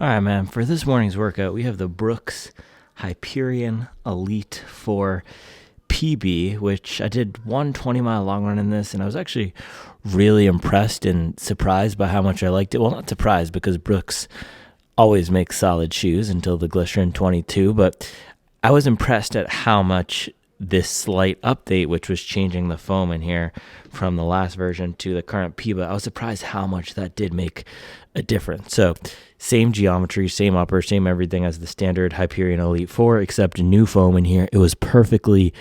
All right, man. For this morning's workout, we have the Brooks Hyperion Elite for PB, which I did one 20-mile long run in this, and I was actually really impressed and surprised by how much I liked it. Well, not surprised, because Brooks always makes solid shoes until the Glycerin 22, but I was impressed at how much this slight update, which was changing the foam in here from the last version to the current PBA, I was surprised how much that did make a difference. So same geometry, same upper, same everything as the standard Hyperion Elite 4, except new foam in here. It was perfectly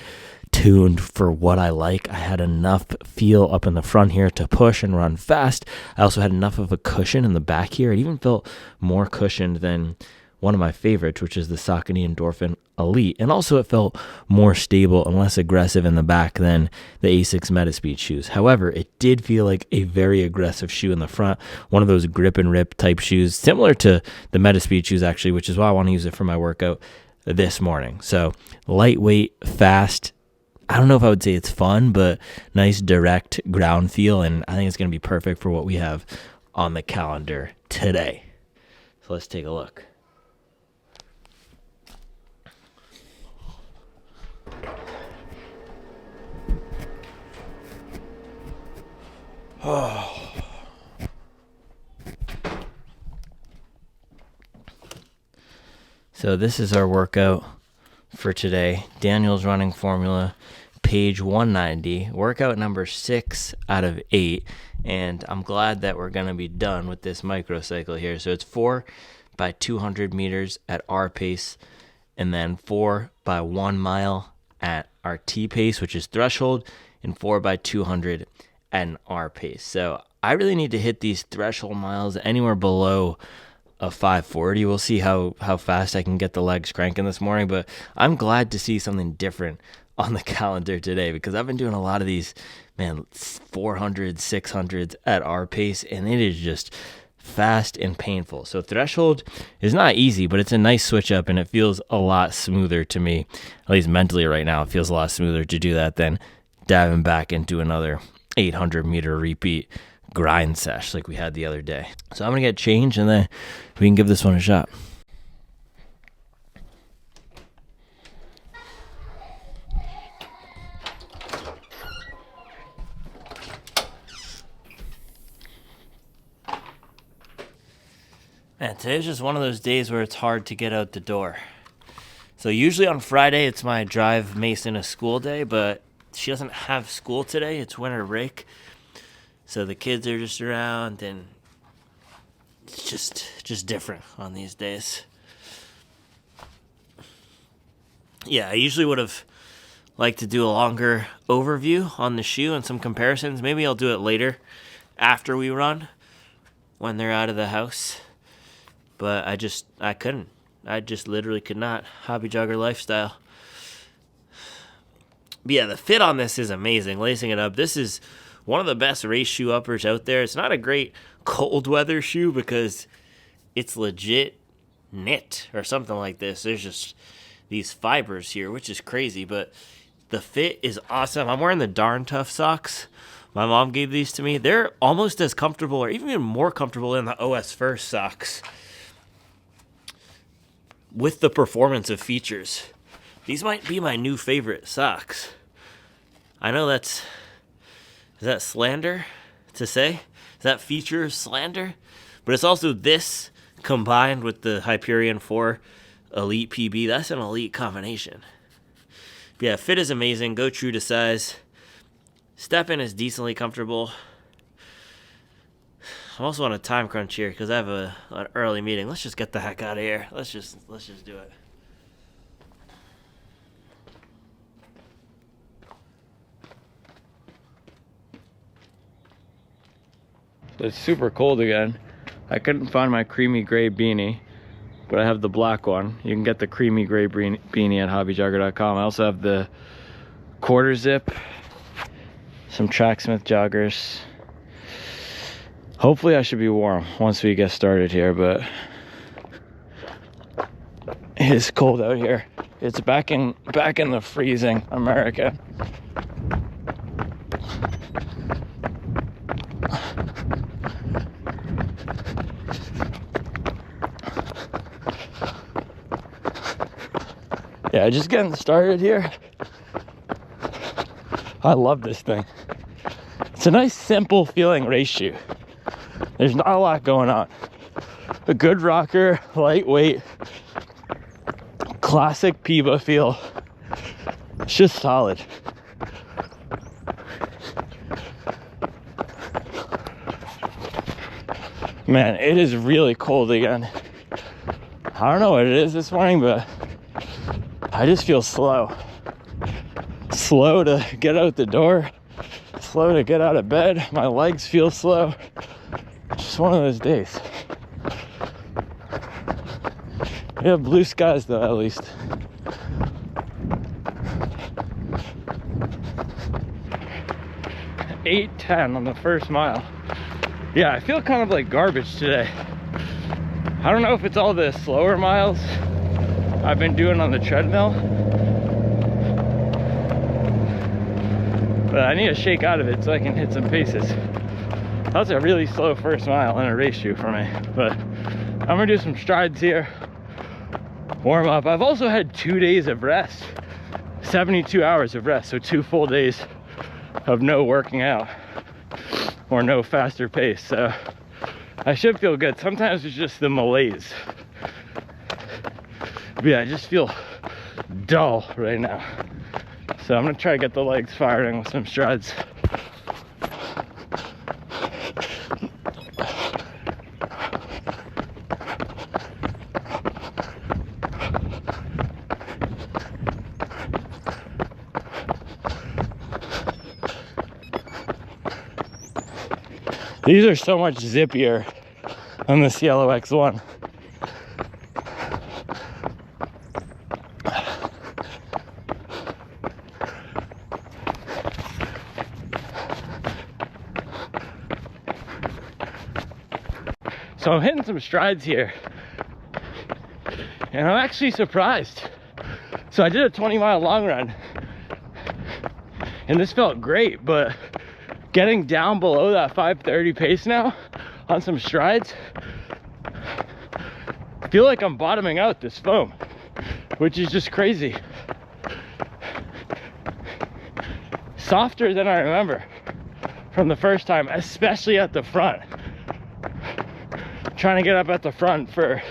tuned for what I like. I had enough feel up in the front here to push and run fast. I also had enough of a cushion in the back here. It even felt more cushioned than one of my favorites, which is the Saucony Endorphin Elite. And also it felt more stable and less aggressive in the back than the Asics Metaspeed shoes. However, it did feel like a very aggressive shoe in the front, one of those grip and rip type shoes, similar to the Metaspeed shoes actually, which is why I want to use it for my workout this morning. So lightweight, fast. I don't know if I would say it's fun, but nice direct ground feel, and I think it's going to be perfect for what we have on the calendar today. So let's take a look. So this is our workout for today. Daniel's running formula, page 190, workout number 6 out of 8. And I'm glad that we're going to be done with this microcycle here. So it's 4 by 200 meters at our pace, and then 4 by 1 mile at our T pace, which is threshold, and 4 by 200 at an R pace. So I really need to hit these threshold miles anywhere below a 540. We'll see how fast I can get the legs cranking this morning, but I'm glad to see something different on the calendar today, because I've been doing a lot of these, 400s, 600s at our pace, and it is just fast and painful. So threshold is not easy, but it's a nice switch up, and it feels a lot smoother to me, at least mentally right now. It feels a lot smoother to do that than diving back into another 800 meter repeat grind sesh like we had the other day. So I'm gonna get changed, and then we can give this one a shot. Man, today's just one of those days where it's hard to get out the door. So usually on Friday it's my drive Mason to school day, but she doesn't have school today. It's winter break. So the kids are just around, and it's just different on these days. Yeah, I usually would have liked to do a longer overview on the shoe and some comparisons. Maybe I'll do it later after we run when they're out of the house. But I couldn't. I just literally could not. Hobby jogger lifestyle. But yeah, the fit on this is amazing. Lacing it up. This is one of the best race shoe uppers out there. It's not a great cold weather shoe because it's legit knit or something like this. There's just these fibers here, which is crazy, but the fit is awesome. I'm wearing the Darn Tough socks. My mom gave these to me. They're almost as comfortable, or even more comfortable than the OS First socks, with the performance of features. These might be my new favorite socks. I know is that slander to say? Is that feature slander? But it's also this combined with the Hyperion 4 Elite PB. That's an elite combination. But yeah, fit is amazing. Go true to size. Step in is decently comfortable. I'm also on a time crunch here because I have an early meeting. Let's just get the heck out of here. Let's just do it. It's super cold again. I couldn't find my creamy gray beanie, but I have the black one. You can get the creamy gray beanie at hobbyjogger.com. I also have the quarter zip, some Tracksmith joggers. Hopefully I should be warm once we get started here, but it is cold out here. It's back in the freezing America. Yeah, just getting started here. I love this thing. It's a nice, simple feeling race shoe. There's not a lot going on. A good rocker, lightweight, classic Piba feel. It's just solid. Man, it is really cold again. I don't know what it is this morning, but I just feel slow. Slow to get out the door, slow to get out of bed. My legs feel slow. Just one of those days. We have blue skies though, at least. $8:10 on the first mile. Yeah, I feel kind of like garbage today. I don't know if it's all the slower miles I've been doing on the treadmill, but I need to shake out of it so I can hit some paces. That was a really slow first mile in a race shoe for me, but I'm gonna do some strides here, warm up. I've also had 2 days of rest, 72 hours of rest, so 2 full days of no working out or no faster pace, so I should feel good. Sometimes it's just the malaise. But yeah, I just feel dull right now. So I'm gonna try to get the legs firing with some strides. These are so much zippier than this yellow X1. So I'm hitting some strides here, and I'm actually surprised. So I did a 20-mile long run, and this felt great, but getting down below that 5:30 pace now on some strides, I feel like I'm bottoming out this foam, which is just crazy. Softer than I remember from the first time, especially at the front. Trying to get up at the front for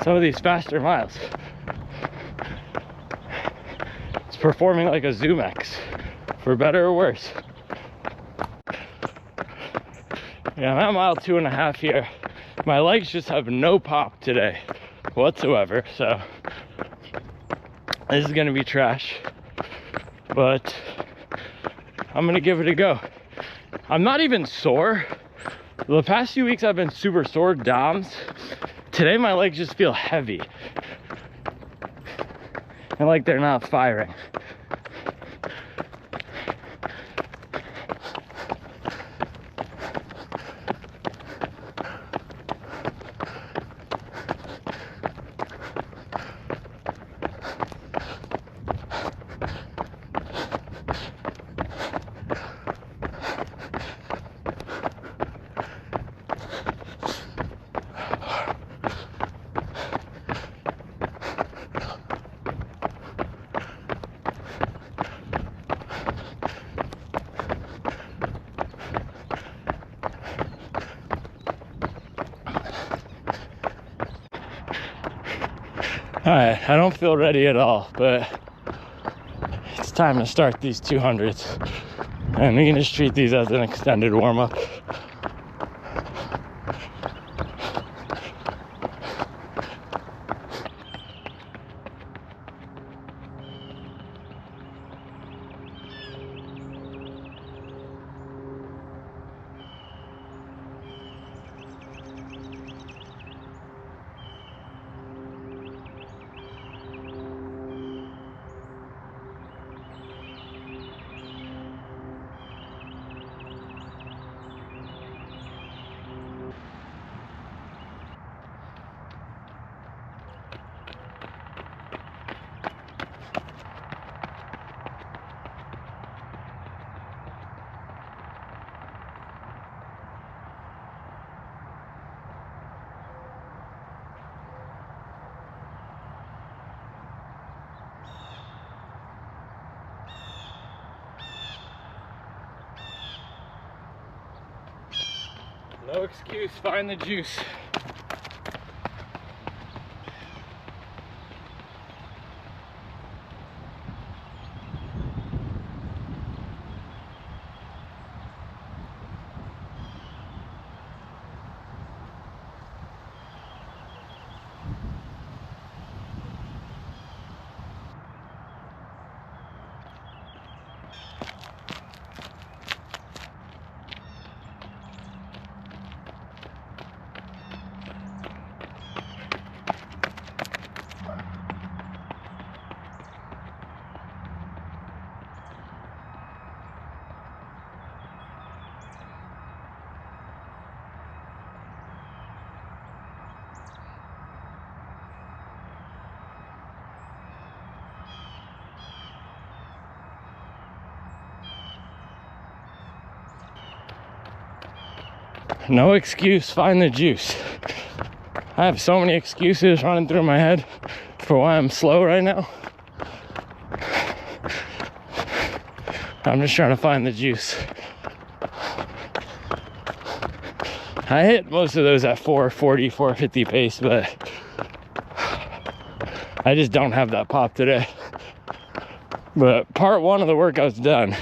some of these faster miles. It's performing like a Zoom X, for better or worse. Yeah, I'm at mile 2.5 here. My legs just have no pop today whatsoever, so this is gonna be trash, but I'm gonna give it a go. I'm not even sore. The past few weeks I've been super sore DOMs. Today my legs just feel heavy and like they're not firing. All right, I don't feel ready at all, but it's time to start these 200s, and we can just treat these as an extended warm-up. No excuse, find the juice. No excuse, find the juice. I have so many excuses running through my head for why I'm slow right now. I'm just trying to find the juice. I hit most of those at 440, 450 pace, but I just don't have that pop today. But part one of the workout's done.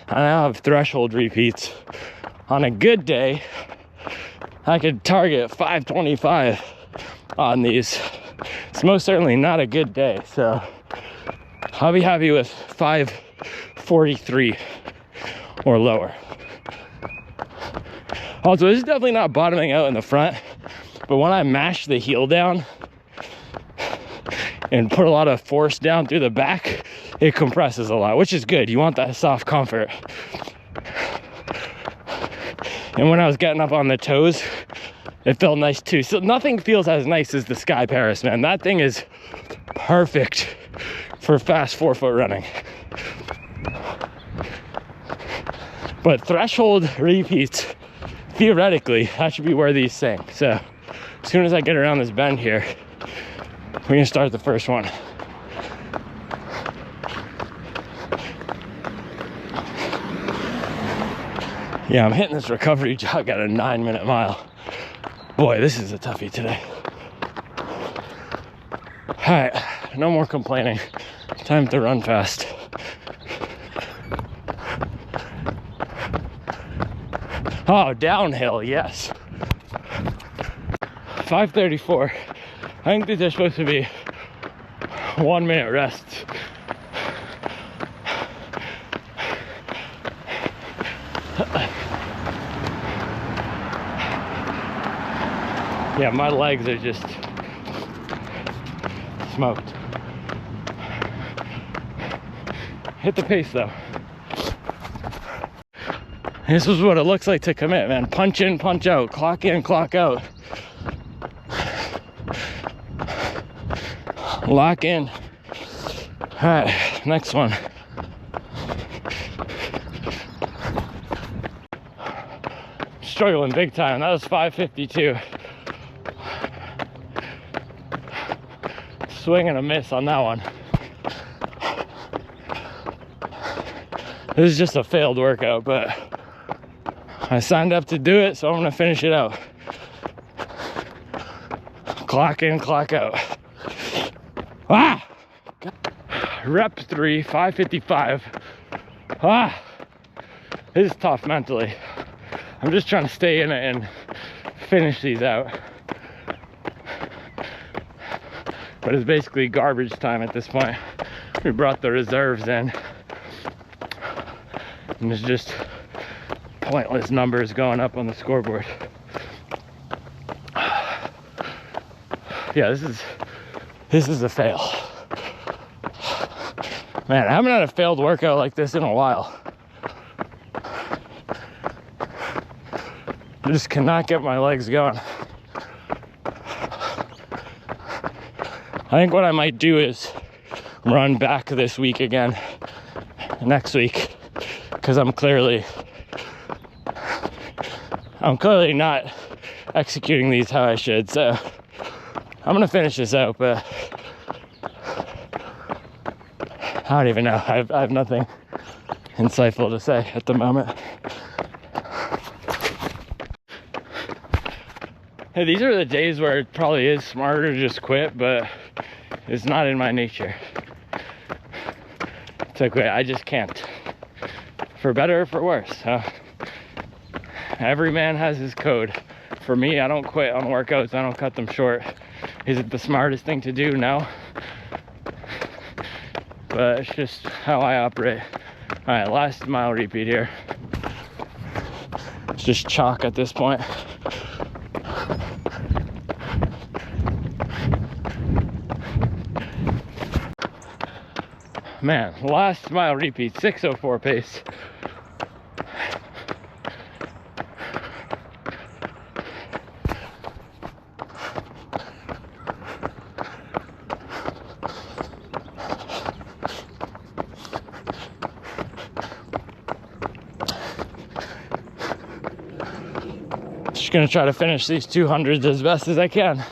I now have threshold repeats. On a good day, I could target 525 on these. It's most certainly not a good day, so I'll be happy with 543 or lower. Also, this is definitely not bottoming out in the front, but when I mash the heel down and put a lot of force down through the back, it compresses a lot, which is good. You want that soft comfort. And when I was getting up on the toes, it felt nice too. So nothing feels as nice as the Sky Paris, man. That thing is perfect for fast forefoot running. But threshold repeats, theoretically, that should be where these sing. So as soon as I get around this bend here, we're gonna start the first one. Yeah, I'm hitting this recovery jog at a 9-minute mile. Boy, this is a toughie today. All right, no more complaining. Time to run fast. Oh, downhill, yes. 5:34. I think these are supposed to be 1-minute rests. Yeah, my legs are just smoked. Hit the pace though. This is what it looks like to commit, man. Punch in, punch out, clock in, clock out. Lock in. All right, next one. Struggling big time. That was 5:52. Swing and a miss on that one. This is just a failed workout, but I signed up to do it, so I'm gonna finish it out. Clock in, clock out. Ah! Rep 3, 5:55. Ah! This is tough mentally. I'm just trying to stay in it and finish these out. But it's basically garbage time at this point. We brought the reserves in. And it's just pointless numbers going up on the scoreboard. Yeah, this is a fail. Man, I haven't had a failed workout like this in a while. I just cannot get my legs going. I think what I might do is run back this week again, next week, because I'm clearly not executing these how I should. So I'm gonna finish this out, but I don't even know. I have nothing insightful to say at the moment. Hey, these are the days where it probably is smarter to just quit, but it's not in my nature. To quit, I just can't. For better or for worse, huh? Every man has his code. For me, I don't quit on workouts. I don't cut them short. Is it the smartest thing to do? No. But it's just how I operate. All right, last mile repeat here. It's just chalk at this point. Man, last mile repeat, 6:04 pace. Just gonna try to finish these 200s as best as I can.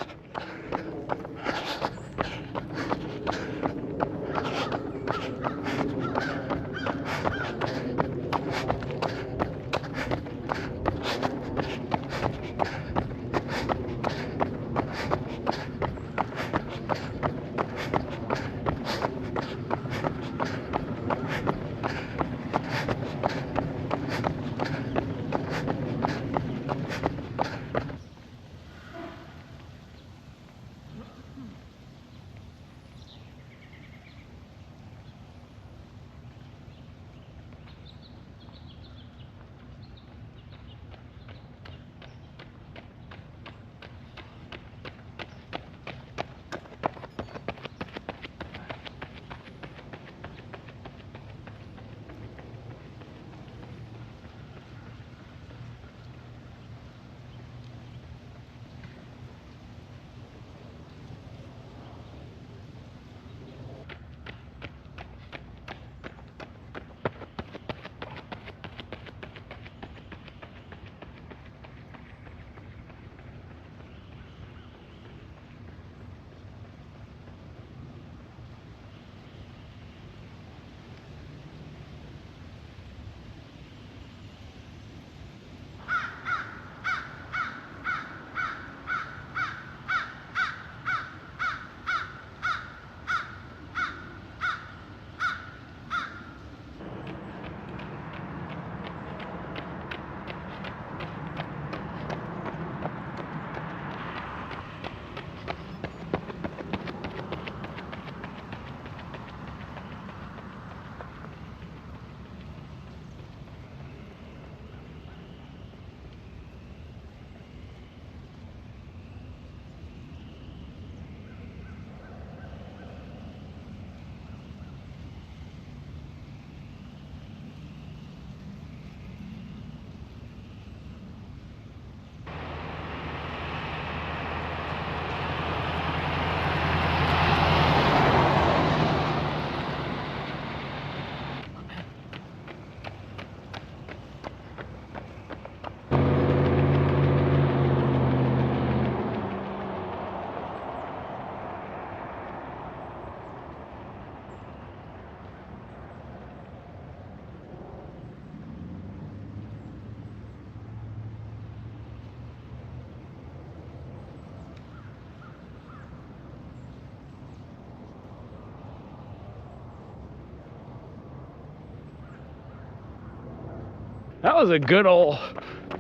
That was a good old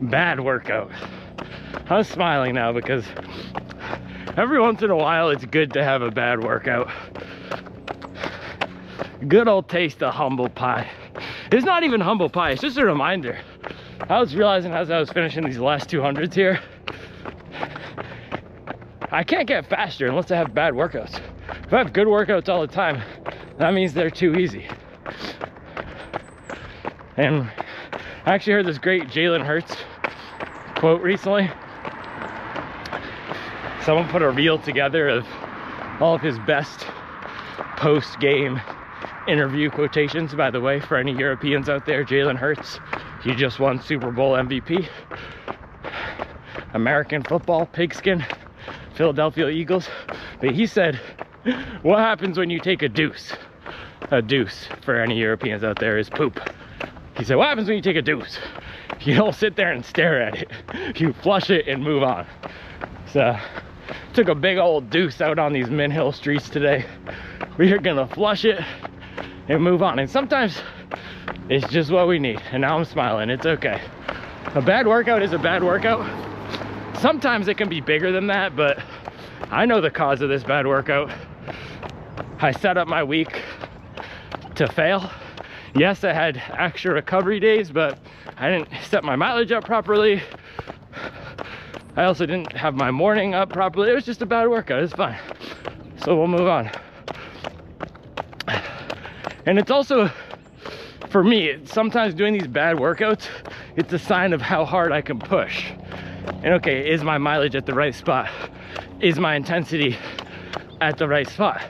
bad workout. I'm smiling now because every once in a while it's good to have a bad workout. Good old taste of humble pie. It's not even humble pie, it's just a reminder. I was realizing as I was finishing these last 200s here, I can't get faster unless I have bad workouts. If I have good workouts all the time, that means they're too easy. And I actually heard this great Jalen Hurts quote recently. Someone put a reel together of all of his best post-game interview quotations. By the way, for any Europeans out there, Jalen Hurts, he just won Super Bowl MVP. American football, pigskin, Philadelphia Eagles. But he said, what happens when you take a deuce? A deuce, for any Europeans out there, is poop. He said, what happens when you take a deuce? you don't sit there and stare at it. You flush it and move on. So took a big old deuce out on these Min Hill streets today. We are gonna flush it and move on. And sometimes it's just what we need. And now I'm smiling, it's okay. A bad workout is a bad workout. Sometimes it can be bigger than that, but I know the cause of this bad workout. I set up my week to fail. Yes, I had extra recovery days, but I didn't set my mileage up properly. I also didn't have my morning up properly. It was just a bad workout, it's fine. So we'll move on. And it's also, for me, sometimes doing these bad workouts, it's a sign of how hard I can push. And okay, is my mileage at the right spot? Is my intensity at the right spot?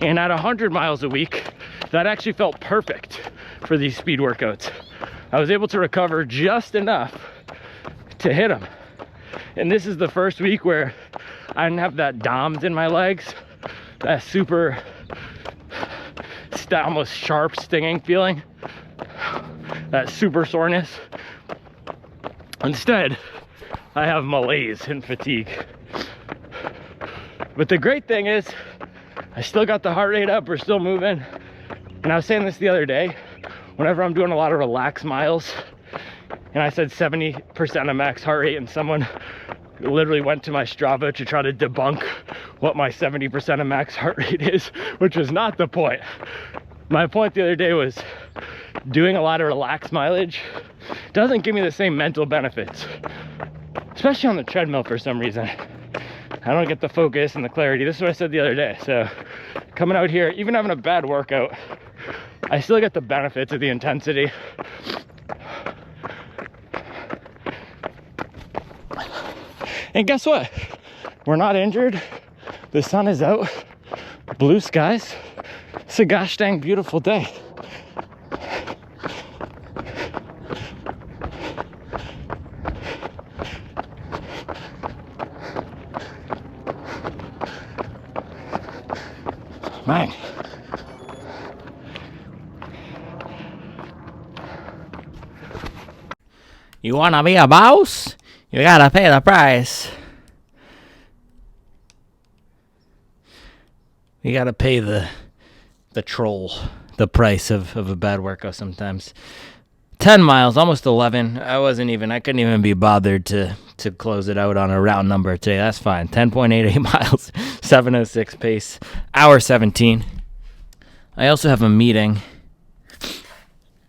And at 100 miles a week, that actually felt perfect for these speed workouts. I was able to recover just enough to hit them. And this is the first week where I didn't have that DOMS in my legs, that super almost sharp stinging feeling, that super soreness. Instead, I have malaise and fatigue. But the great thing is, I still got the heart rate up, we're still moving. And I was saying this the other day, whenever I'm doing a lot of relaxed miles, and I said 70% of max heart rate, and someone literally went to my Strava to try to debunk what my 70% of max heart rate is, which was not the point. My point the other day was doing a lot of relaxed mileage doesn't give me the same mental benefits, especially on the treadmill for some reason. I don't get the focus and the clarity. This is what I said the other day. So coming out here, even having a bad workout, I still get the benefits of the intensity. And guess what? We're not injured. The sun is out, blue skies. It's a gosh dang beautiful day. Man. You wanna be a boss? You gotta pay the price. You gotta pay the troll the price of a bad workout sometimes. 10 miles, almost 11. I couldn't even be bothered to close it out on a round number today. That's fine. 10.88 miles, 7:06 pace, hour 17. I also have a meeting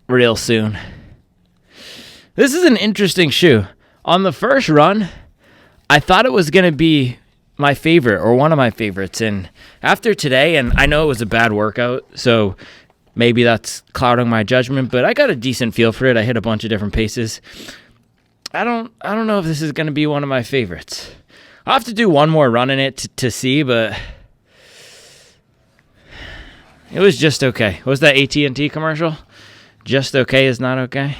real soon. This is an interesting shoe. On the first run, I thought it was going to be my favorite or one of my favorites. And after today, and I know it was a bad workout, so maybe that's clouding my judgment, but I got a decent feel for it. I hit a bunch of different paces. I don't know if this is going to be one of my favorites. I'll have to do one more run in it to see, but it was just okay. What was that AT&T commercial? Just okay is not okay.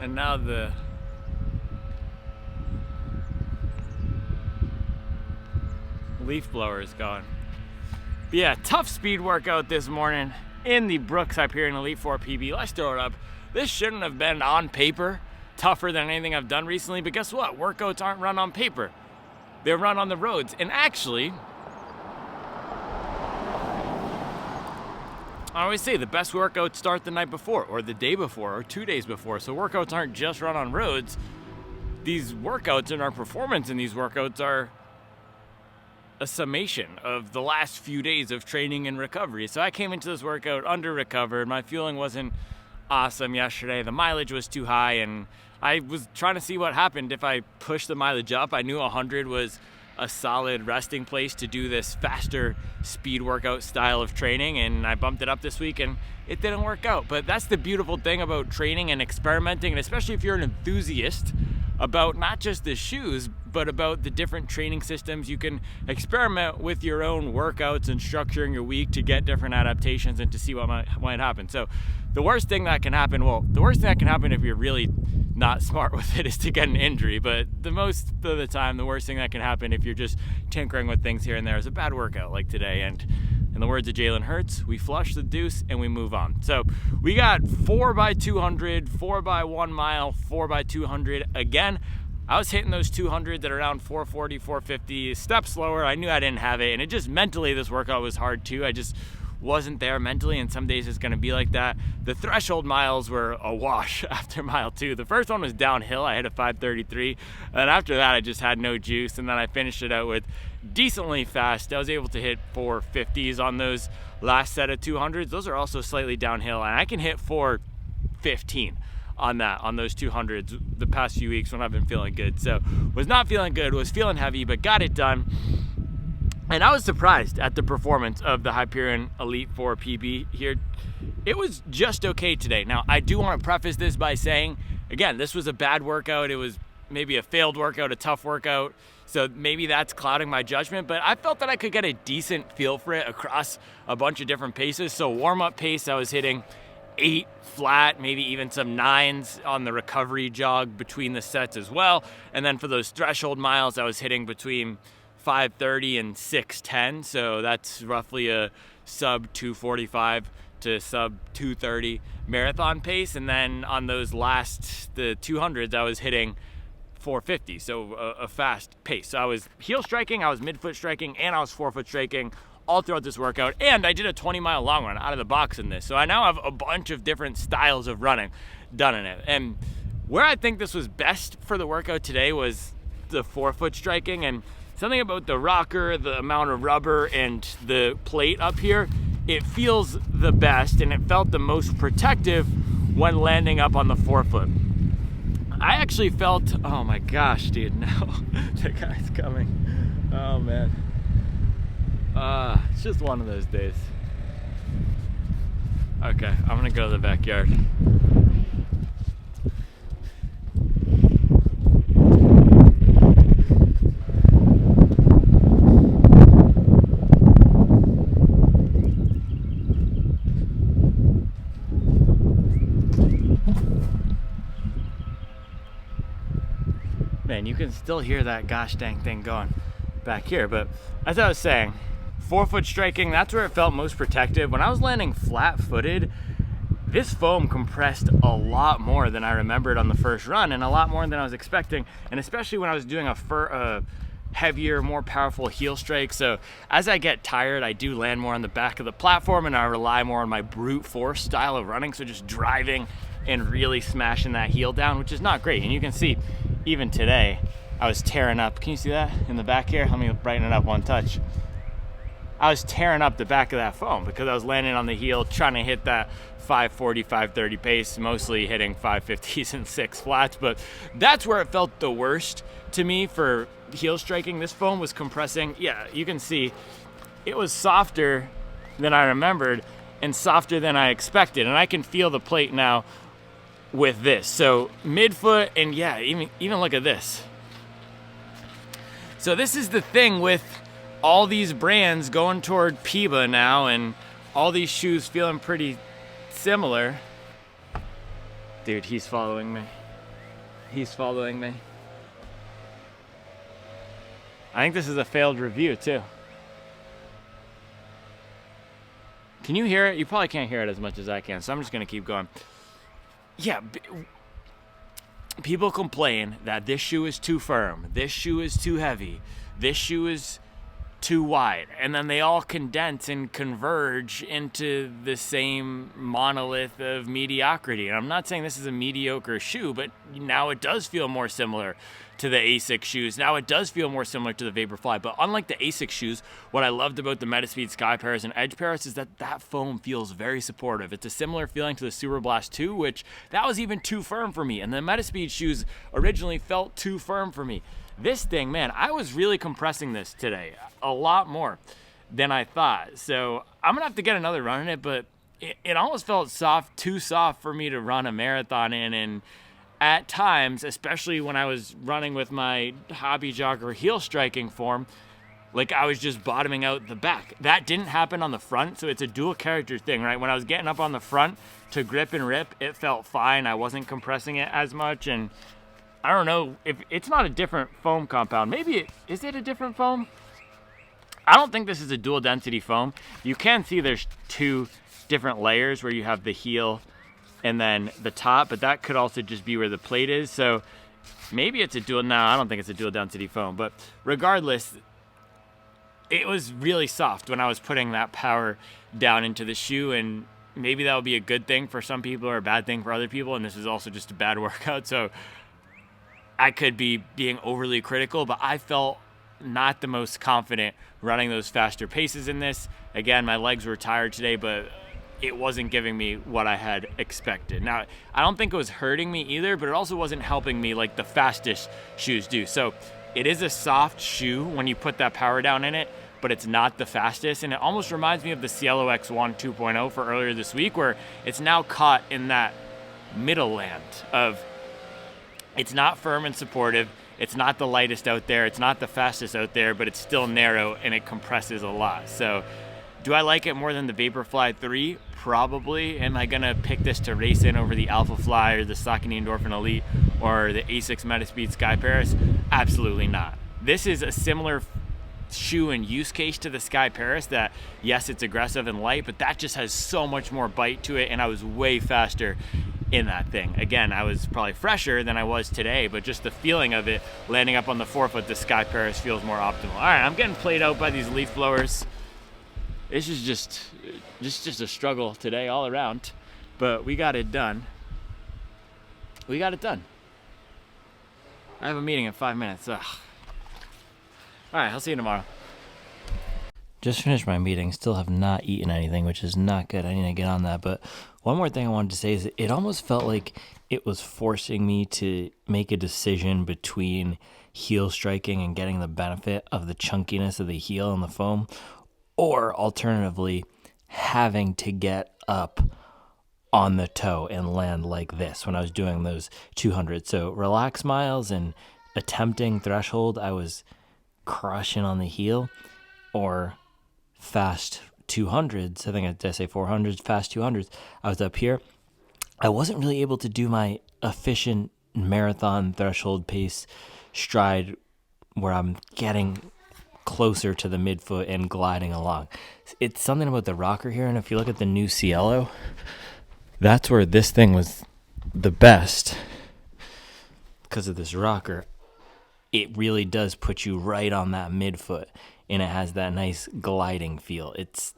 And now the leaf blower is gone. But yeah, tough speed workout this morning in the Brooks Hyperion Elite 4 PB. Let's throw it up. This shouldn't have been on paper tougher than anything I've done recently, but guess what? Workouts aren't run on paper. They're run on the roads. And actually, I always say the best workouts start the night before or the day before or 2 days before. So workouts aren't just run on roads. These workouts and our performance in these workouts are a summation of the last few days of training and recovery. So I came into this workout under recovered. My fueling wasn't awesome yesterday. The mileage was too high, and I was trying to see what happened if I pushed the mileage up. I knew 100 was a solid resting place to do this faster speed workout style of training, and I bumped it up this week and it didn't work out. But that's the beautiful thing about training and experimenting, and especially if you're an enthusiast about not just the shoes, but about the different training systems. You can experiment with your own workouts and structuring your week to get different adaptations and to see what might happen. So the worst thing that can happen if you're really not smart with it is to get an injury, but the most of the time, the worst thing that can happen if you're just tinkering with things here and there is a bad workout like today. And in the words of Jalen Hurts, we flush the deuce and we move on. So we got 4x200, 4x1 mile, 4x200. Again, I was hitting those 200s at around 440, 450, steps slower. I knew I didn't have it, and it just mentally, this workout was hard too. I just wasn't there mentally, and some days it's going to be like that. The threshold miles were a wash after mile 2. The first one was downhill. I hit a 533, and after that I just had no juice, and then I finished it out with decently fast. I was able to hit 450s on those last set of 200s. Those are also slightly downhill, and I can hit 415 on those 200s the past few weeks when I've been feeling good. So was not feeling good, was feeling heavy, but got it done. And I was surprised at the performance of the Hyperion Elite 4 PB here. It was just okay today. Now, I do want to preface this by saying, again, this was a bad workout. It was maybe a failed workout, a tough workout. So maybe that's clouding my judgment, but I felt that I could get a decent feel for it across a bunch of different paces. So warm-up pace, I was hitting 8 flat, maybe even some 9s on the recovery jog between the sets as well. And then for those threshold miles, I was hitting between 5:30 and 6:10, so that's roughly a sub 245 to sub 230 marathon pace. And then on those the 200s, I was hitting 450, so a fast pace. So I was heel striking, I was midfoot striking, and I was forefoot striking all throughout this workout. And I did a 20-mile long run out of the box in this, so I now have a bunch of different styles of running done in it. And where I think this was best for the workout today was the forefoot striking, and something about the rocker, the amount of rubber, and the plate up here, it feels the best, and it felt the most protective when landing up on the forefoot. I actually felt, oh my gosh, dude, no, the guy's coming. Oh man. It's just one of those days. Okay, I'm gonna go to the backyard. Man, you can still hear that gosh dang thing going back here. But as I was saying, forefoot striking, that's where it felt most protective. When I was landing flat-footed, this foam compressed a lot more than I remembered on the first run, and a lot more than I was expecting, and especially when I was doing a heavier, more powerful heel strike. So as I get tired, I do land more on the back of the platform, and I rely more on my brute force style of running, so just driving and really smashing that heel down, which is not great. And you can see, even today, I was tearing up. Can you see that in the back here? Let me brighten it up one touch. I was tearing up the back of that foam because I was landing on the heel, trying to hit that 540, 530 pace, mostly hitting 550s and 6 flats. But that's where it felt the worst to me for heel striking. This foam was compressing. Yeah, you can see it was softer than I remembered and softer than I expected. And I can feel the plate now with this. So midfoot, and yeah, even look at this. So this is the thing with all these brands going toward PIBA now, and all these shoes feeling pretty similar. Dude, he's following me. He's following me. I think this is a failed review too. Can you hear it? You probably can't hear it as much as I can, so I'm just gonna keep going. Yeah, people complain that this shoe is too firm, this shoe is too heavy, this shoe is too wide, and then they all condense and converge into the same monolith of mediocrity. And I'm not saying this is a mediocre shoe, but now it does feel more similar to the Asics shoes. Now it does feel more similar to the Vaporfly. But unlike the Asics shoes, what I loved about the Metaspeed Sky Paris and Edge Paris is that foam feels very supportive. It's a similar feeling to the Super Blast 2, which that was even too firm for me. And the Metaspeed shoes originally felt too firm for me. This thing, man, I was really compressing this today, a lot more than I thought. So I'm gonna have to get another run in it, but it almost felt soft, too soft for me to run a marathon in. And at times, especially when I was running with my hobby jogger heel striking form, like I was just bottoming out the back. That didn't happen on the front, so it's a dual character thing, right? When I was getting up on the front to grip and rip, it felt fine. I wasn't compressing it as much, and I don't know if it's not a different foam compound. Maybe is it a different foam? I don't think this is a dual density foam. You can see there's two different layers where you have the heel and then the top, but that could also just be where the plate is. So maybe it's a dual, no, I don't think it's a dual density foam, but regardless, it was really soft when I was putting that power down into the shoe, and maybe that would be a good thing for some people or a bad thing for other people, and this is also just a bad workout, so I could be being overly critical, but I felt not the most confident running those faster paces in this. Again, my legs were tired today, but it wasn't giving me what I had expected. Now, I don't think it was hurting me either, but it also wasn't helping me like the fastest shoes do. So it is a soft shoe when you put that power down in it, but it's not the fastest. And it almost reminds me of the Cielo X1 2.0 for earlier this week, where it's now caught in that middle land of it's not firm and supportive. It's not the lightest out there. It's not the fastest out there, but it's still narrow and it compresses a lot. So do I like it more than the Vaporfly 3? Probably. Am I going to pick this to race in over the Alpha Fly or the Saucony Endorphin Elite or the Asics Metaspeed Sky Paris? Absolutely not. This is a similar shoe and use case to the Sky Paris that, yes, it's aggressive and light, but that just has so much more bite to it, and I was way faster in that thing. Again, I was probably fresher than I was today, but just the feeling of it landing up on the forefoot, the Sky Paris feels more optimal. All right, I'm getting played out by these leaf blowers. This is just a struggle today all around, but we got it done. We got it done. I have a meeting in 5 minutes. Ugh. All right, I'll see you tomorrow. Just finished my meeting. Still have not eaten anything, which is not good. I need to get on that. But one more thing I wanted to say is it almost felt like it was forcing me to make a decision between heel striking and getting the benefit of the chunkiness of the heel and the foam, or alternatively, having to get up on the toe and land like this when I was doing those 200. So relax miles and attempting threshold, I was crushing on the heel, or fast 200s. I think I say 400s, fast 200s. I was up here. I wasn't really able to do my efficient marathon threshold pace stride where I'm getting closer to the midfoot and gliding along. It's something about the rocker here, and if you look at the new Cielo, that's where this thing was the best because of this rocker. It really does put you right on that midfoot, and it has that nice gliding feel. It's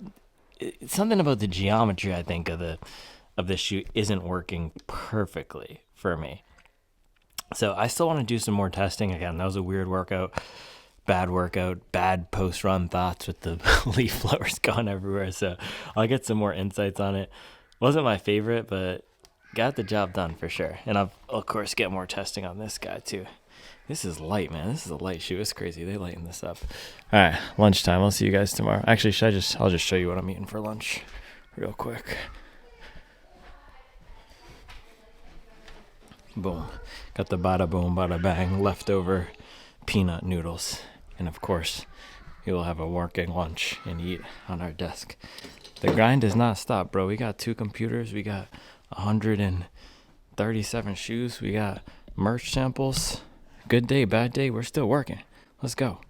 something about the geometry, I think, of this shoe isn't working perfectly for me. So I still want to do some more testing. Again, that was a weird workout. Bad post-run thoughts with the leaf blowers going everywhere. So I'll get some more insights on it. Wasn't my favorite, but got the job done for sure. And I'll, of course, get more testing on this guy too. This is light, man. This is a light shoe. It's crazy. They lighten this up. All right, lunchtime. I'll see you guys tomorrow. Actually, I'll just show you what I'm eating for lunch real quick. Boom. Got the bada boom, bada bang leftover peanut noodles. And of course, we will have a working lunch and eat on our desk. The grind does not stop, bro. We got 2 computers. We got 137 shoes. We got merch samples. Good day, bad day. We're still working. Let's go.